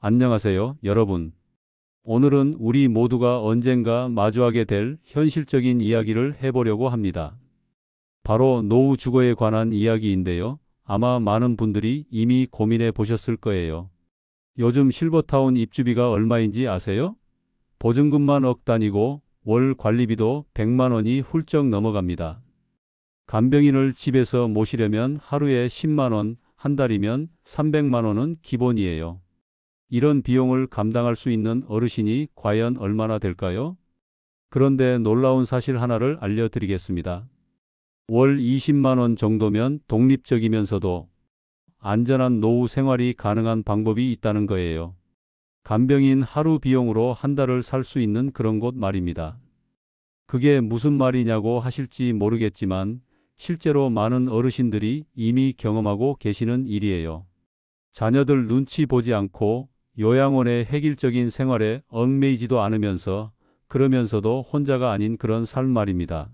안녕하세요, 여러분. 오늘은 우리 모두가 언젠가 마주하게 될 현실적인 이야기를 해보려고 합니다. 바로 노후 주거에 관한 이야기인데요. 아마 많은 분들이 이미 고민해 보셨을 거예요. 요즘 실버타운 입주비가 얼마인지 아세요? 보증금만 억 단위고 월 관리비도 100만 원이 훌쩍 넘어갑니다. 간병인을 집에서 모시려면 하루에 10만 원, 한 달이면 300만 원은 기본이에요. 이런 비용을 감당할 수 있는 어르신이 과연 얼마나 될까요? 그런데 놀라운 사실 하나를 알려드리겠습니다. 월 20만 원 정도면 독립적이면서도 안전한 노후 생활이 가능한 방법이 있다는 거예요. 간병인 하루 비용으로 한 달을 살 수 있는 그런 곳 말입니다. 그게 무슨 말이냐고 하실지 모르겠지만 실제로 많은 어르신들이 이미 경험하고 계시는 일이에요. 자녀들 눈치 보지 않고 요양원의 획일적인 생활에 얽매이지도 않으면서 그러면서도 혼자가 아닌 그런 삶 말입니다.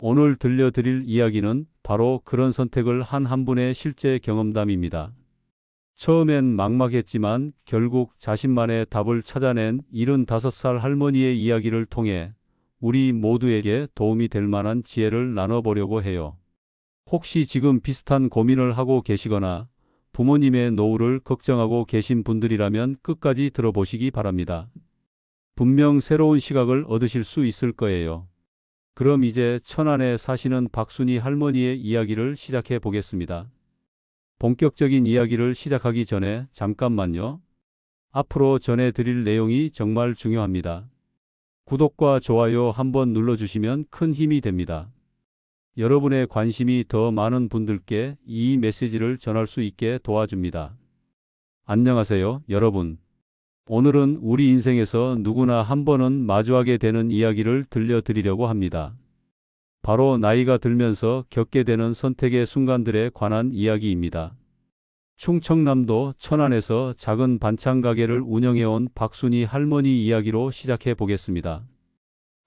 오늘 들려드릴 이야기는 바로 그런 선택을 한 분의 실제 경험담입니다. 처음엔 막막했지만 결국 자신만의 답을 찾아낸 75살 할머니의 이야기를 통해 우리 모두에게 도움이 될 만한 지혜를 나눠보려고 해요. 혹시 지금 비슷한 고민을 하고 계시거나 부모님의 노후를 걱정하고 계신 분들이라면 끝까지 들어보시기 바랍니다. 분명 새로운 시각을 얻으실 수 있을 거예요. 그럼 이제 천안에 사시는 박순희 할머니의 이야기를 시작해 보겠습니다. 본격적인 이야기를 시작하기 전에 잠깐만요. 앞으로 전해드릴 내용이 정말 중요합니다. 구독과 좋아요 한번 눌러주시면 큰 힘이 됩니다. 여러분의 관심이 더 많은 분들께 이 메시지를 전할 수 있게 도와줍니다. 안녕하세요, 여러분. 오늘은 우리 인생에서 누구나 한 번은 마주하게 되는 이야기를 들려드리려고 합니다. 바로 나이가 들면서 겪게 되는 선택의 순간들에 관한 이야기입니다. 충청남도 천안에서 작은 반찬 가게를 운영해온 박순희 할머니 이야기로 시작해 보겠습니다.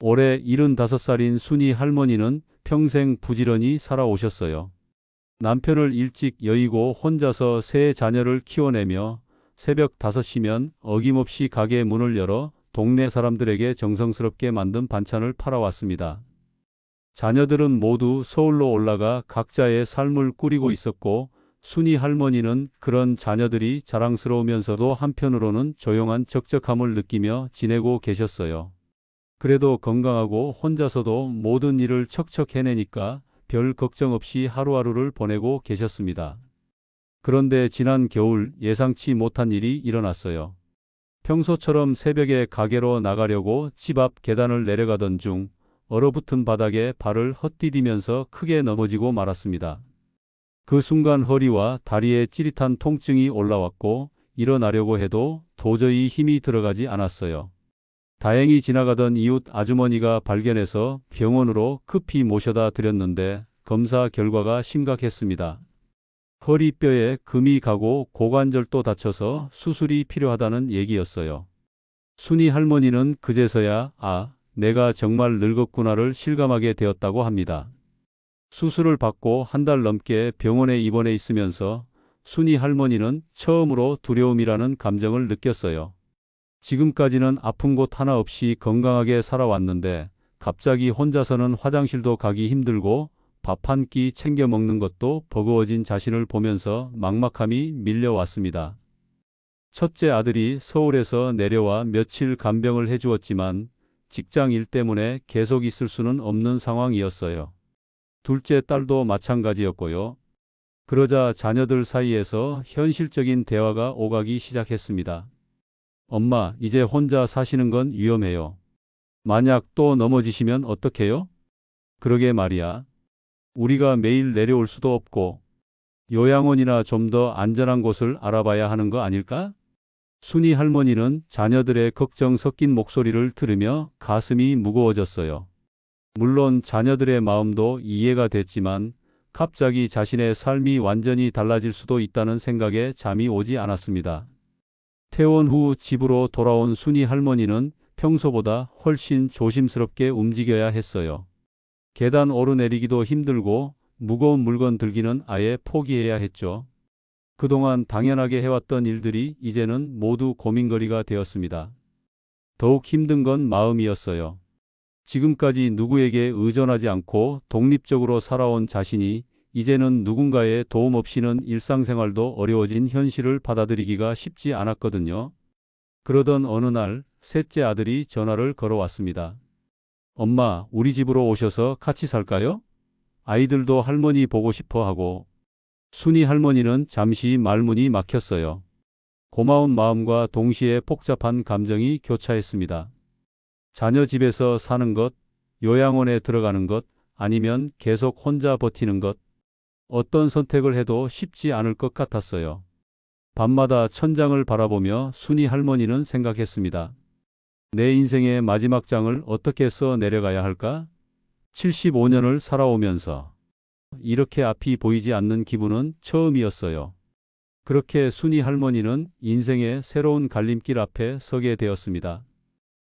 올해 75살인 순희 할머니는 평생 부지런히 살아오셨어요. 남편을 일찍 여의고 혼자서 세 자녀를 키워내며 새벽 5시면 어김없이 가게 문을 열어 동네 사람들에게 정성스럽게 만든 반찬을 팔아왔습니다. 자녀들은 모두 서울로 올라가 각자의 삶을 꾸리고 있었고 순희 할머니는 그런 자녀들이 자랑스러우면서도 한편으로는 조용한 적적함을 느끼며 지내고 계셨어요. 그래도 건강하고 혼자서도 모든 일을 척척 해내니까 별 걱정 없이 하루하루를 보내고 계셨습니다. 그런데 지난 겨울 예상치 못한 일이 일어났어요. 평소처럼 새벽에 가게로 나가려고 집 앞 계단을 내려가던 중 얼어붙은 바닥에 발을 헛디디면서 크게 넘어지고 말았습니다. 그 순간 허리와 다리에 찌릿한 통증이 올라왔고 일어나려고 해도 도저히 힘이 들어가지 않았어요. 다행히 지나가던 이웃 아주머니가 발견해서 병원으로 급히 모셔다 드렸는데 검사 결과가 심각했습니다. 허리뼈에 금이 가고 고관절도 다쳐서 수술이 필요하다는 얘기였어요. 순희 할머니는 그제서야 내가 정말 늙었구나를 실감하게 되었다고 합니다. 수술을 받고 한 달 넘게 병원에 입원해 있으면서 순희 할머니는 처음으로 두려움이라는 감정을 느꼈어요. 지금까지는 아픈 곳 하나 없이 건강하게 살아왔는데 갑자기 혼자서는 화장실도 가기 힘들고 밥 한 끼 챙겨 먹는 것도 버거워진 자신을 보면서 막막함이 밀려왔습니다. 첫째 아들이 서울에서 내려와 며칠 간병을 해주었지만 직장 일 때문에 계속 있을 수는 없는 상황이었어요. 둘째 딸도 마찬가지였고요. 그러자 자녀들 사이에서 현실적인 대화가 오가기 시작했습니다. 엄마, 이제 혼자 사시는 건 위험해요. 만약 또 넘어지시면 어떡해요? 그러게 말이야. 우리가 매일 내려올 수도 없고 요양원이나 좀 더 안전한 곳을 알아봐야 하는 거 아닐까? 순희 할머니는 자녀들의 걱정 섞인 목소리를 들으며 가슴이 무거워졌어요. 물론 자녀들의 마음도 이해가 됐지만 갑자기 자신의 삶이 완전히 달라질 수도 있다는 생각에 잠이 오지 않았습니다. 퇴원 후 집으로 돌아온 순희 할머니는 평소보다 훨씬 조심스럽게 움직여야 했어요. 계단 오르내리기도 힘들고 무거운 물건 들기는 아예 포기해야 했죠. 그동안 당연하게 해왔던 일들이 이제는 모두 고민거리가 되었습니다. 더욱 힘든 건 마음이었어요. 지금까지 누구에게 의존하지 않고 독립적으로 살아온 자신이 이제는 누군가의 도움 없이는 일상생활도 어려워진 현실을 받아들이기가 쉽지 않았거든요. 그러던 어느 날 셋째 아들이 전화를 걸어왔습니다. 엄마, 우리 집으로 오셔서 같이 살까요? 아이들도 할머니 보고 싶어 하고. 순이 할머니는 잠시 말문이 막혔어요. 고마운 마음과 동시에 복잡한 감정이 교차했습니다. 자녀 집에서 사는 것, 요양원에 들어가는 것, 아니면 계속 혼자 버티는 것. 어떤 선택을 해도 쉽지 않을 것 같았어요. 밤마다 천장을 바라보며 순이 할머니는 생각했습니다. 내 인생의 마지막 장을 어떻게 써 내려가야 할까? 75년을 살아오면서 이렇게 앞이 보이지 않는 기분은 처음이었어요. 그렇게 순이 할머니는 인생의 새로운 갈림길 앞에 서게 되었습니다.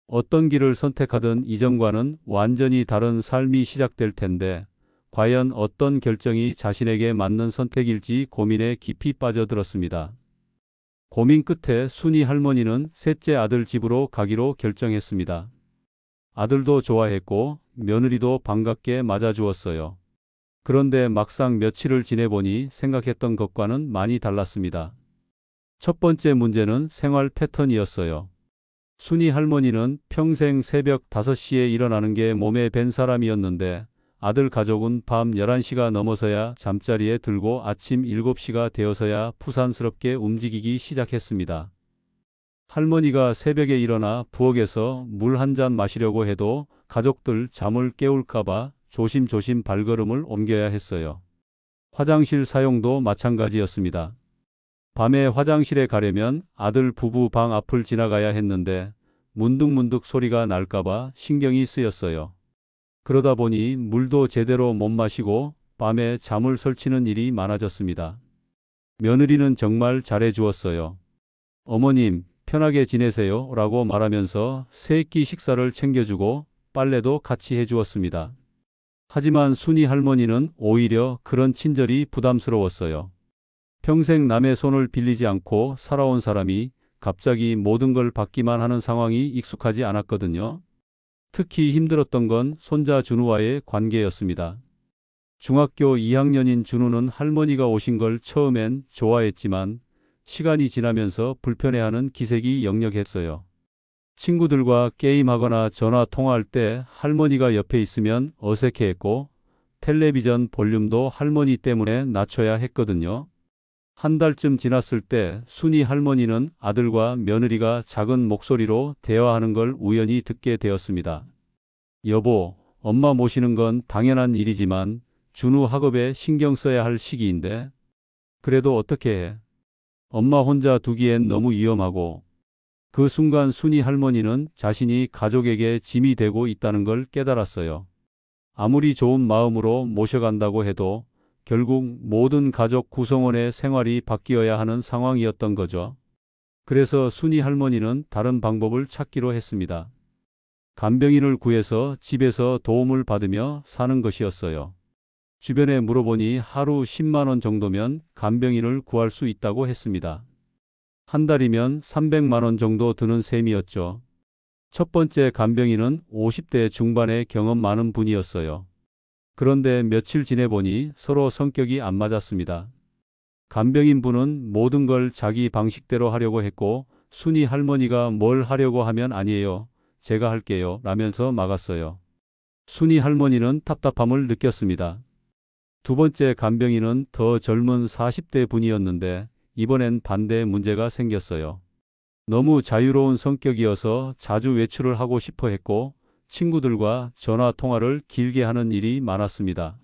어떤 길을 선택하든 이전과는 완전히 다른 삶이 시작될 텐데, 과연 어떤 결정이 자신에게 맞는 선택일지 고민에 깊이 빠져들었습니다. 고민 끝에 순이 할머니는 셋째 아들 집으로 가기로 결정했습니다. 아들도 좋아했고 며느리도 반갑게 맞아주었어요. 그런데 막상 며칠을 지내보니 생각했던 것과는 많이 달랐습니다. 첫 번째 문제는 생활 패턴이었어요. 순이 할머니는 평생 새벽 5시에 일어나는 게 몸에 밴 사람이었는데 아들 가족은 밤 11시가 넘어서야 잠자리에 들고 아침 7시가 되어서야 부산스럽게 움직이기 시작했습니다. 할머니가 새벽에 일어나 부엌에서 물 한 잔 마시려고 해도 가족들 잠을 깨울까봐 조심조심 발걸음을 옮겨야 했어요. 화장실 사용도 마찬가지였습니다. 밤에 화장실에 가려면 아들 부부 방 앞을 지나가야 했는데 문득문득 소리가 날까봐 신경이 쓰였어요. 그러다 보니 물도 제대로 못 마시고 밤에 잠을 설치는 일이 많아졌습니다. 며느리는 정말 잘해주었어요. 어머님, 편하게 지내세요 라고 말하면서 세 끼 식사를 챙겨주고 빨래도 같이 해주었습니다. 하지만 순이 할머니는 오히려 그런 친절이 부담스러웠어요. 평생 남의 손을 빌리지 않고 살아온 사람이 갑자기 모든 걸 받기만 하는 상황이 익숙하지 않았거든요. 특히 힘들었던 건 손자 준우와의 관계였습니다. 중학교 2학년인 준우는 할머니가 오신 걸 처음엔 좋아했지만 시간이 지나면서 불편해하는 기색이 역력했어요. 친구들과 게임하거나 전화 통화할 때 할머니가 옆에 있으면 어색해했고 텔레비전 볼륨도 할머니 때문에 낮춰야 했거든요. 한 달쯤 지났을 때 순이 할머니는 아들과 며느리가 작은 목소리로 대화하는 걸 우연히 듣게 되었습니다. 여보, 엄마 모시는 건 당연한 일이지만 준우 학업에 신경 써야 할 시기인데 그래도 어떻게 해? 엄마 혼자 두기엔 너무 위험하고. 그 순간 순이 할머니는 자신이 가족에게 짐이 되고 있다는 걸 깨달았어요. 아무리 좋은 마음으로 모셔간다고 해도 결국 모든 가족 구성원의 생활이 바뀌어야 하는 상황이었던 거죠. 그래서 순이 할머니는 다른 방법을 찾기로 했습니다. 간병인을 구해서 집에서 도움을 받으며 사는 것이었어요. 주변에 물어보니 하루 10만 원 정도면 간병인을 구할 수 있다고 했습니다. 한 달이면 300만 원 정도 드는 셈이었죠. 첫 번째 간병인은 50대 중반의 경험 많은 분이었어요. 그런데 며칠 지내보니 서로 성격이 안 맞았습니다. 간병인 분은 모든 걸 자기 방식대로 하려고 했고 순이 할머니가 뭘 하려고 하면 아니에요. 제가 할게요. 라면서 막았어요. 순이 할머니는 답답함을 느꼈습니다. 두 번째 간병인은 더 젊은 40대 분이었는데 이번엔 반대 문제가 생겼어요. 너무 자유로운 성격이어서 자주 외출을 하고 싶어 했고 친구들과 전화 통화를 길게 하는 일이 많았습니다.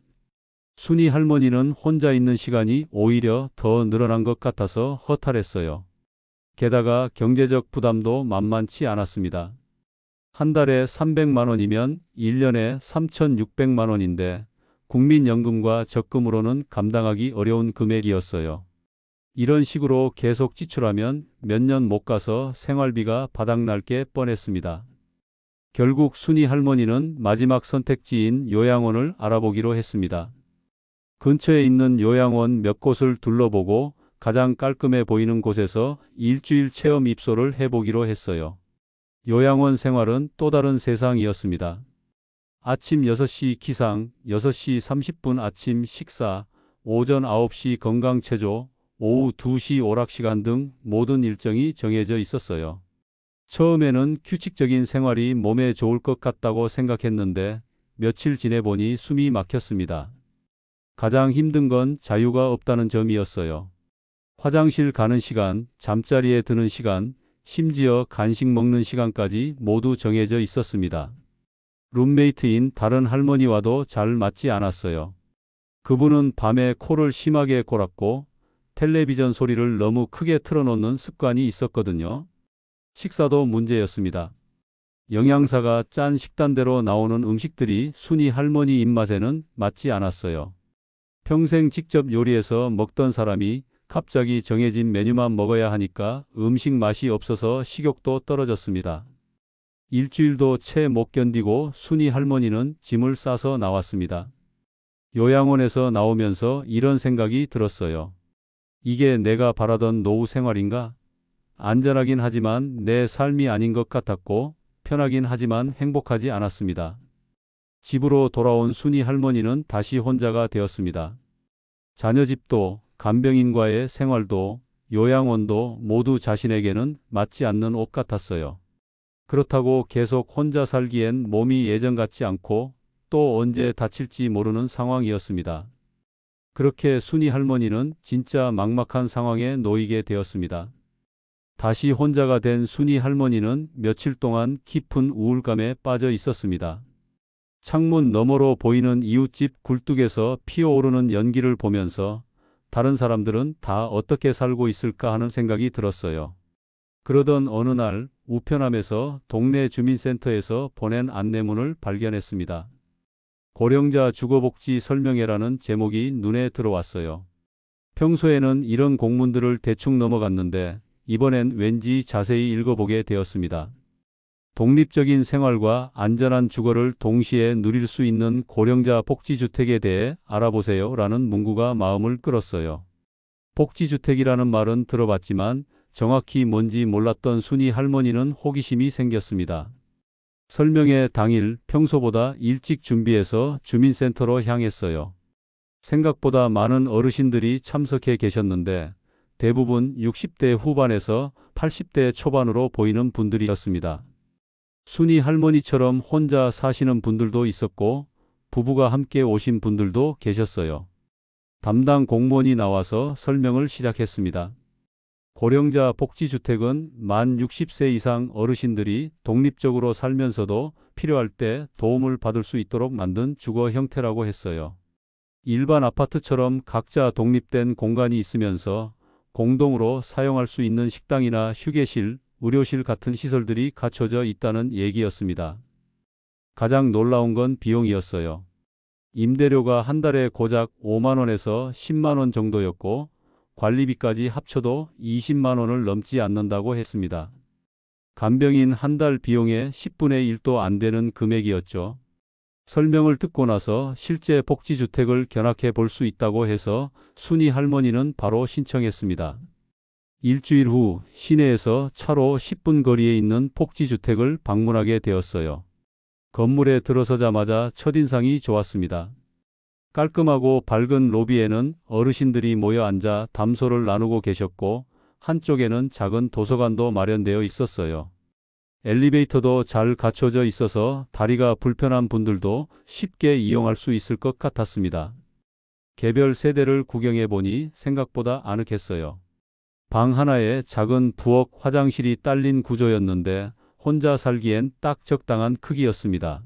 순이 할머니는 혼자 있는 시간이 오히려 더 늘어난 것 같아서 허탈했어요. 게다가 경제적 부담도 만만치 않았습니다. 한 달에 300만 원이면 1년에 3,600만 원인데 국민연금과 적금으로는 감당하기 어려운 금액이었어요. 이런 식으로 계속 지출하면 몇 년 못 가서 생활비가 바닥날 게 뻔했습니다. 결국 순이 할머니는 마지막 선택지인 요양원을 알아보기로 했습니다. 근처에 있는 요양원 몇 곳을 둘러보고 가장 깔끔해 보이는 곳에서 일주일 체험 입소를 해보기로 했어요. 요양원 생활은 또 다른 세상이었습니다. 아침 6시 기상, 6시 30분 아침 식사, 오전 9시 건강체조, 오후 2시 오락시간 등 모든 일정이 정해져 있었어요. 처음에는 규칙적인 생활이 몸에 좋을 것 같다고 생각했는데 며칠 지내보니 숨이 막혔습니다. 가장 힘든 건 자유가 없다는 점이었어요. 화장실 가는 시간, 잠자리에 드는 시간, 심지어 간식 먹는 시간까지 모두 정해져 있었습니다. 룸메이트인 다른 할머니와도 잘 맞지 않았어요. 그분은 밤에 코를 심하게 골았고 텔레비전 소리를 너무 크게 틀어놓는 습관이 있었거든요. 식사도 문제였습니다. 영양사가 짠 식단대로 나오는 음식들이 순이 할머니 입맛에는 맞지 않았어요. 평생 직접 요리해서 먹던 사람이 갑자기 정해진 메뉴만 먹어야 하니까 음식 맛이 없어서 식욕도 떨어졌습니다. 일주일도 채 못 견디고 순이 할머니는 짐을 싸서 나왔습니다. 요양원에서 나오면서 이런 생각이 들었어요. 이게 내가 바라던 노후 생활인가? 안전하긴 하지만 내 삶이 아닌 것 같았고 편하긴 하지만 행복하지 않았습니다. 집으로 돌아온 순이 할머니는 다시 혼자가 되었습니다. 자녀 집도 간병인과의 생활도 요양원도 모두 자신에게는 맞지 않는 옷 같았어요. 그렇다고 계속 혼자 살기엔 몸이 예전 같지 않고 또 언제 다칠지 모르는 상황이었습니다. 그렇게 순이 할머니는 진짜 막막한 상황에 놓이게 되었습니다. 다시 혼자가 된 순이 할머니는 며칠 동안 깊은 우울감에 빠져 있었습니다. 창문 너머로 보이는 이웃집 굴뚝에서 피어오르는 연기를 보면서 다른 사람들은 다 어떻게 살고 있을까 하는 생각이 들었어요. 그러던 어느 날 우편함에서 동네 주민센터에서 보낸 안내문을 발견했습니다. 고령자 주거복지 설명회라는 제목이 눈에 들어왔어요. 평소에는 이런 공문들을 대충 넘어갔는데 이번엔 왠지 자세히 읽어보게 되었습니다. 독립적인 생활과 안전한 주거를 동시에 누릴 수 있는 고령자 복지주택에 대해 알아보세요 라는 문구가 마음을 끌었어요. 복지주택이라는 말은 들어봤지만 정확히 뭔지 몰랐던 순이 할머니는 호기심이 생겼습니다. 설명회 당일 평소보다 일찍 준비해서 주민센터로 향했어요. 생각보다 많은 어르신들이 참석해 계셨는데 대부분 60대 후반에서 80대 초반으로 보이는 분들이었습니다. 순이 할머니처럼 혼자 사시는 분들도 있었고 부부가 함께 오신 분들도 계셨어요. 담당 공무원이 나와서 설명을 시작했습니다. 고령자 복지주택은 만 60세 이상 어르신들이 독립적으로 살면서도 필요할 때 도움을 받을 수 있도록 만든 주거 형태라고 했어요. 일반 아파트처럼 각자 독립된 공간이 있으면서 공동으로 사용할 수 있는 식당이나 휴게실, 의료실 같은 시설들이 갖춰져 있다는 얘기였습니다. 가장 놀라운 건 비용이었어요. 임대료가 한 달에 고작 5만 원에서 10만 원 정도였고 관리비까지 합쳐도 20만 원을 넘지 않는다고 했습니다. 간병인 한 달 비용의 10분의 1도 안 되는 금액이었죠. 설명을 듣고 나서 실제 복지주택을 견학해 볼 수 있다고 해서 순이 할머니는 바로 신청했습니다. 일주일 후 시내에서 차로 10분 거리에 있는 복지주택을 방문하게 되었어요. 건물에 들어서자마자 첫인상이 좋았습니다. 깔끔하고 밝은 로비에는 어르신들이 모여 앉아 담소를 나누고 계셨고 한쪽에는 작은 도서관도 마련되어 있었어요. 엘리베이터도 잘 갖춰져 있어서 다리가 불편한 분들도 쉽게 이용할 수 있을 것 같았습니다. 개별 세대를 구경해 보니 생각보다 아늑했어요. 방 하나에 작은 부엌 화장실이 딸린 구조였는데 혼자 살기엔 딱 적당한 크기였습니다.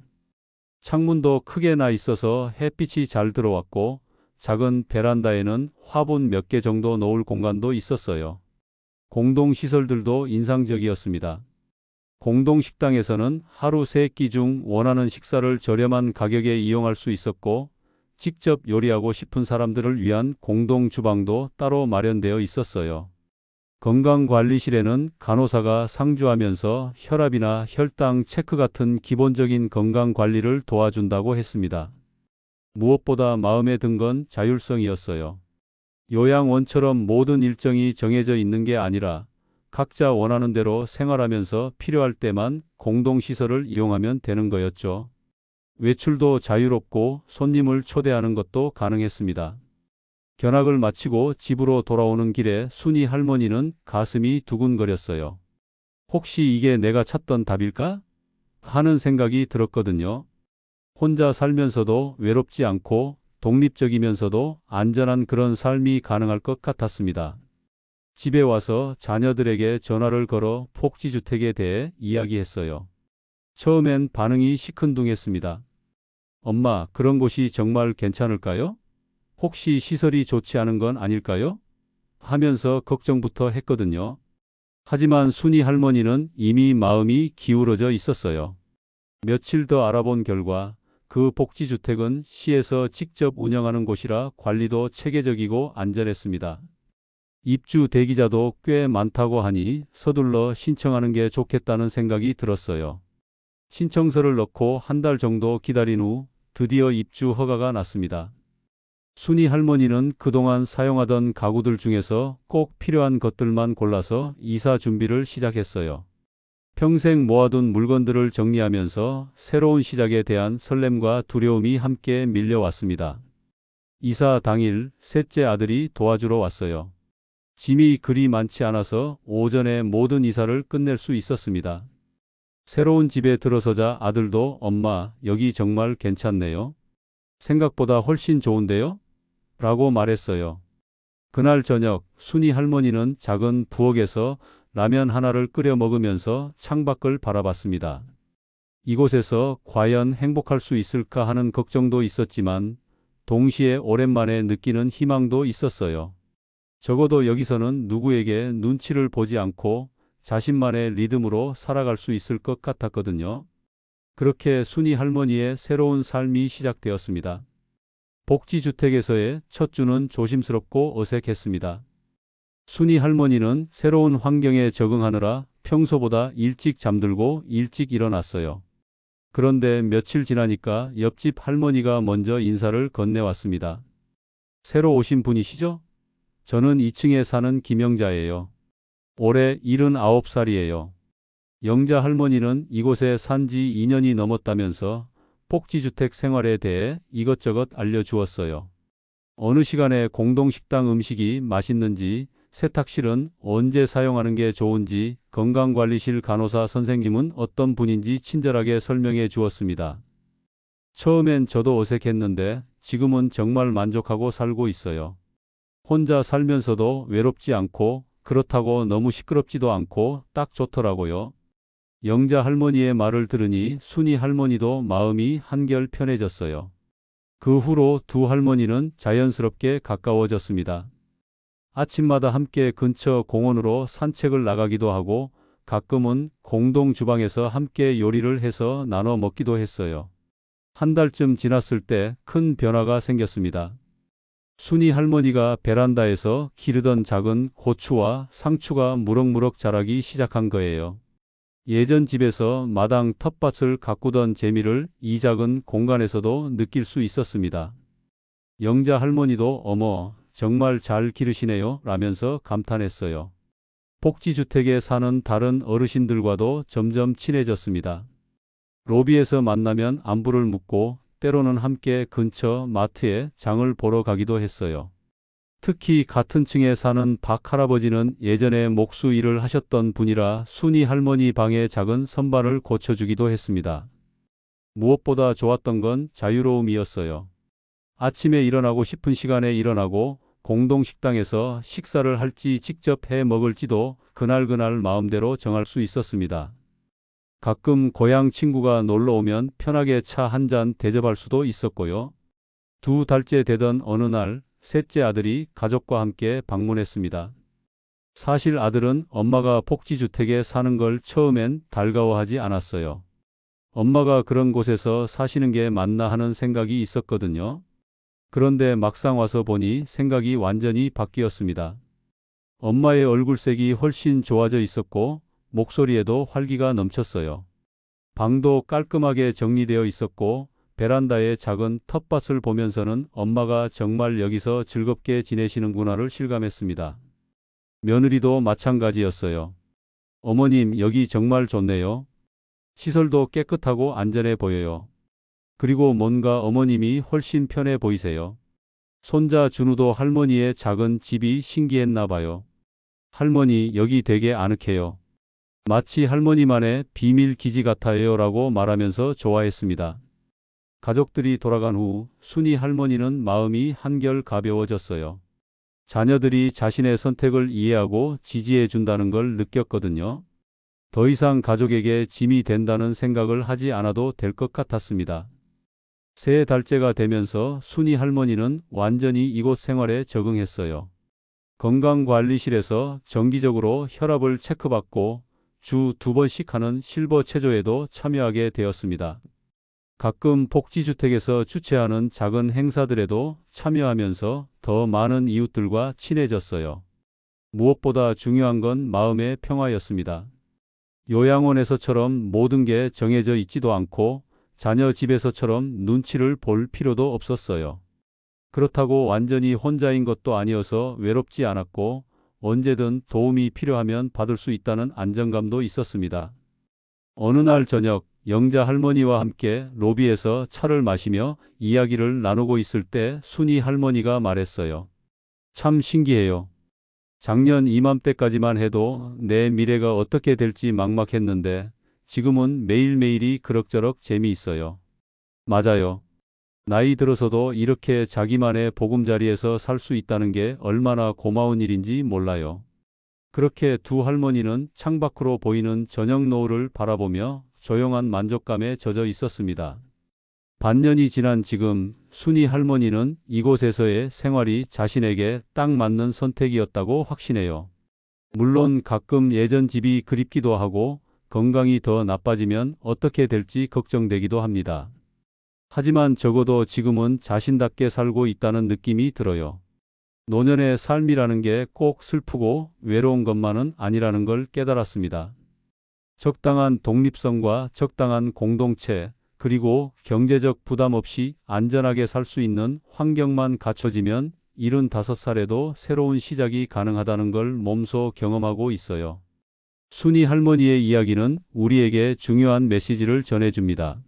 창문도 크게 나 있어서 햇빛이 잘 들어왔고 작은 베란다에는 화분 몇 개 정도 놓을 공간도 있었어요. 공동시설들도 인상적이었습니다. 공동식당에서는 하루 3끼 중 원하는 식사를 저렴한 가격에 이용할 수 있었고 직접 요리하고 싶은 사람들을 위한 공동주방도 따로 마련되어 있었어요. 건강관리실에는 간호사가 상주하면서 혈압이나 혈당 체크 같은 기본적인 건강관리를 도와준다고 했습니다. 무엇보다 마음에 든 건 자율성이었어요. 요양원처럼 모든 일정이 정해져 있는 게 아니라 각자 원하는 대로 생활하면서 필요할 때만 공동시설을 이용하면 되는 거였죠. 외출도 자유롭고 손님을 초대하는 것도 가능했습니다. 견학을 마치고 집으로 돌아오는 길에 순이 할머니는 가슴이 두근거렸어요. 혹시 이게 내가 찾던 답일까? 하는 생각이 들었거든요. 혼자 살면서도 외롭지 않고 독립적이면서도 안전한 그런 삶이 가능할 것 같았습니다. 집에 와서 자녀들에게 전화를 걸어 복지주택에 대해 이야기했어요. 처음엔 반응이 시큰둥했습니다. 엄마, 그런 곳이 정말 괜찮을까요? 혹시 시설이 좋지 않은 건 아닐까요? 하면서 걱정부터 했거든요. 하지만 순이 할머니는 이미 마음이 기울어져 있었어요. 며칠 더 알아본 결과 그 복지주택은 시에서 직접 운영하는 곳이라 관리도 체계적이고 안전했습니다. 입주 대기자도 꽤 많다고 하니 서둘러 신청하는 게 좋겠다는 생각이 들었어요. 신청서를 넣고 한 달 정도 기다린 후 드디어 입주 허가가 났습니다. 순이 할머니는 그동안 사용하던 가구들 중에서 꼭 필요한 것들만 골라서 이사 준비를 시작했어요. 평생 모아둔 물건들을 정리하면서 새로운 시작에 대한 설렘과 두려움이 함께 밀려왔습니다. 이사 당일 셋째 아들이 도와주러 왔어요. 짐이 그리 많지 않아서 오전에 모든 이사를 끝낼 수 있었습니다. 새로운 집에 들어서자 아들도 엄마, 여기 정말 괜찮네요. 생각보다 훨씬 좋은데요? 라고 말했어요. 그날 저녁 순이 할머니는 작은 부엌에서 라면 하나를 끓여 먹으면서 창밖을 바라봤습니다. 이곳에서 과연 행복할 수 있을까 하는 걱정도 있었지만 동시에 오랜만에 느끼는 희망도 있었어요. 적어도 여기서는 누구에게 눈치를 보지 않고 자신만의 리듬으로 살아갈 수 있을 것 같았거든요. 그렇게 순이 할머니의 새로운 삶이 시작되었습니다. 복지주택에서의 첫 주는 조심스럽고 어색했습니다. 순이 할머니는 새로운 환경에 적응하느라 평소보다 일찍 잠들고 일찍 일어났어요. 그런데 며칠 지나니까 옆집 할머니가 먼저 인사를 건네왔습니다. 새로 오신 분이시죠? 저는 2층에 사는 김영자예요. 올해 79살이에요. 영자 할머니는 이곳에 산 지 2년이 넘었다면서 복지주택 생활에 대해 이것저것 알려주었어요. 어느 시간에 공동식당 음식이 맛있는지, 세탁실은 언제 사용하는 게 좋은지, 건강관리실 간호사 선생님은 어떤 분인지 친절하게 설명해 주었습니다. 처음엔 저도 어색했는데 지금은 정말 만족하고 살고 있어요. 혼자 살면서도 외롭지 않고 그렇다고 너무 시끄럽지도 않고 딱 좋더라고요. 영자 할머니의 말을 들으니 순이 할머니도 마음이 한결 편해졌어요. 그 후로 두 할머니는 자연스럽게 가까워졌습니다. 아침마다 함께 근처 공원으로 산책을 나가기도 하고 가끔은 공동 주방에서 함께 요리를 해서 나눠 먹기도 했어요. 한 달쯤 지났을 때 큰 변화가 생겼습니다. 순이 할머니가 베란다에서 기르던 작은 고추와 상추가 무럭무럭 자라기 시작한 거예요. 예전 집에서 마당 텃밭을 가꾸던 재미를 이 작은 공간에서도 느낄 수 있었습니다. 영자 할머니도 어머, 정말 잘 기르시네요 라면서 감탄했어요. 복지주택에 사는 다른 어르신들과도 점점 친해졌습니다. 로비에서 만나면 안부를 묻고 때로는 함께 근처 마트에 장을 보러 가기도 했어요. 특히 같은 층에 사는 박 할아버지는 예전에 목수 일을 하셨던 분이라 순이 할머니 방에 작은 선반을 고쳐주기도 했습니다. 무엇보다 좋았던 건 자유로움이었어요. 아침에 일어나고 싶은 시간에 일어나고 공동식당에서 식사를 할지 직접 해 먹을지도 그날그날 마음대로 정할 수 있었습니다. 가끔 고향 친구가 놀러 오면 편하게 차 한 잔 대접할 수도 있었고요. 2달째 되던 어느 날 셋째 아들이 가족과 함께 방문했습니다. 사실 아들은 엄마가 복지주택에 사는 걸 처음엔 달가워하지 않았어요. 엄마가 그런 곳에서 사시는 게 맞나 하는 생각이 있었거든요. 그런데 막상 와서 보니 생각이 완전히 바뀌었습니다. 엄마의 얼굴색이 훨씬 좋아져 있었고 목소리에도 활기가 넘쳤어요. 방도 깔끔하게 정리되어 있었고 베란다의 작은 텃밭을 보면서는 엄마가 정말 여기서 즐겁게 지내시는구나를 실감했습니다. 며느리도 마찬가지였어요. 어머님, 여기 정말 좋네요. 시설도 깨끗하고 안전해 보여요. 그리고 뭔가 어머님이 훨씬 편해 보이세요. 손자 준우도 할머니의 작은 집이 신기했나 봐요. 할머니, 여기 되게 아늑해요. 마치 할머니만의 비밀 기지 같아요 라고 말하면서 좋아했습니다. 가족들이 돌아간 후 순이 할머니는 마음이 한결 가벼워졌어요. 자녀들이 자신의 선택을 이해하고 지지해 준다는 걸 느꼈거든요. 더 이상 가족에게 짐이 된다는 생각을 하지 않아도 될 것 같았습니다. 세 달째가 되면서 순이 할머니는 완전히 이곳 생활에 적응했어요. 건강관리실에서 정기적으로 혈압을 체크받고 주 2번씩 하는 실버 체조에도 참여하게 되었습니다. 가끔 복지주택에서 주최하는 작은 행사들에도 참여하면서 더 많은 이웃들과 친해졌어요. 무엇보다 중요한 건 마음의 평화였습니다. 요양원에서처럼 모든 게 정해져 있지도 않고 자녀 집에서처럼 눈치를 볼 필요도 없었어요. 그렇다고 완전히 혼자인 것도 아니어서 외롭지 않았고 언제든 도움이 필요하면 받을 수 있다는 안정감도 있었습니다. 어느 날 저녁 영자 할머니와 함께 로비에서 차를 마시며 이야기를 나누고 있을 때 순이 할머니가 말했어요. 참 신기해요. 작년 이맘때까지만 해도 내 미래가 어떻게 될지 막막했는데 지금은 매일매일이 그럭저럭 재미있어요. 맞아요. 나이 들어서도 이렇게 자기만의 보금자리에서 살 수 있다는 게 얼마나 고마운 일인지 몰라요. 그렇게 두 할머니는 창밖으로 보이는 저녁 노을을 바라보며 조용한 만족감에 젖어 있었습니다. 반년이 지난 지금 순이 할머니는 이곳에서의 생활이 자신에게 딱 맞는 선택이었다고 확신해요. 물론 가끔 예전 집이 그립기도 하고 건강이 더 나빠지면 어떻게 될지 걱정되기도 합니다. 하지만 적어도 지금은 자신답게 살고 있다는 느낌이 들어요. 노년의 삶이라는 게 꼭 슬프고 외로운 것만은 아니라는 걸 깨달았습니다. 적당한 독립성과 적당한 공동체, 그리고 경제적 부담 없이 안전하게 살 수 있는 환경만 갖춰지면 75살에도 새로운 시작이 가능하다는 걸 몸소 경험하고 있어요. 순이 할머니의 이야기는 우리에게 중요한 메시지를 전해줍니다.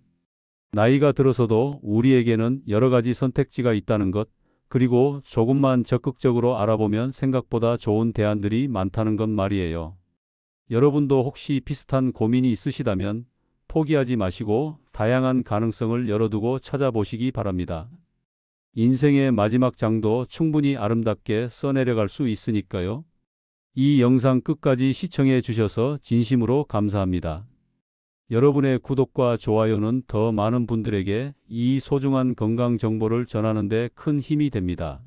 나이가 들어서도 우리에게는 여러 가지 선택지가 있다는 것, 그리고 조금만 적극적으로 알아보면 생각보다 좋은 대안들이 많다는 것 말이에요. 여러분도 혹시 비슷한 고민이 있으시다면 포기하지 마시고 다양한 가능성을 열어두고 찾아보시기 바랍니다. 인생의 마지막 장도 충분히 아름답게 써내려갈 수 있으니까요. 이 영상 끝까지 시청해 주셔서 진심으로 감사합니다. 여러분의 구독과 좋아요는 더 많은 분들에게 이 소중한 건강 정보를 전하는 데 큰 힘이 됩니다.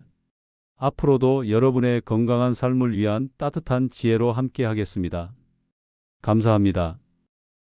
앞으로도 여러분의 건강한 삶을 위한 따뜻한 지혜로 함께 하겠습니다. 감사합니다.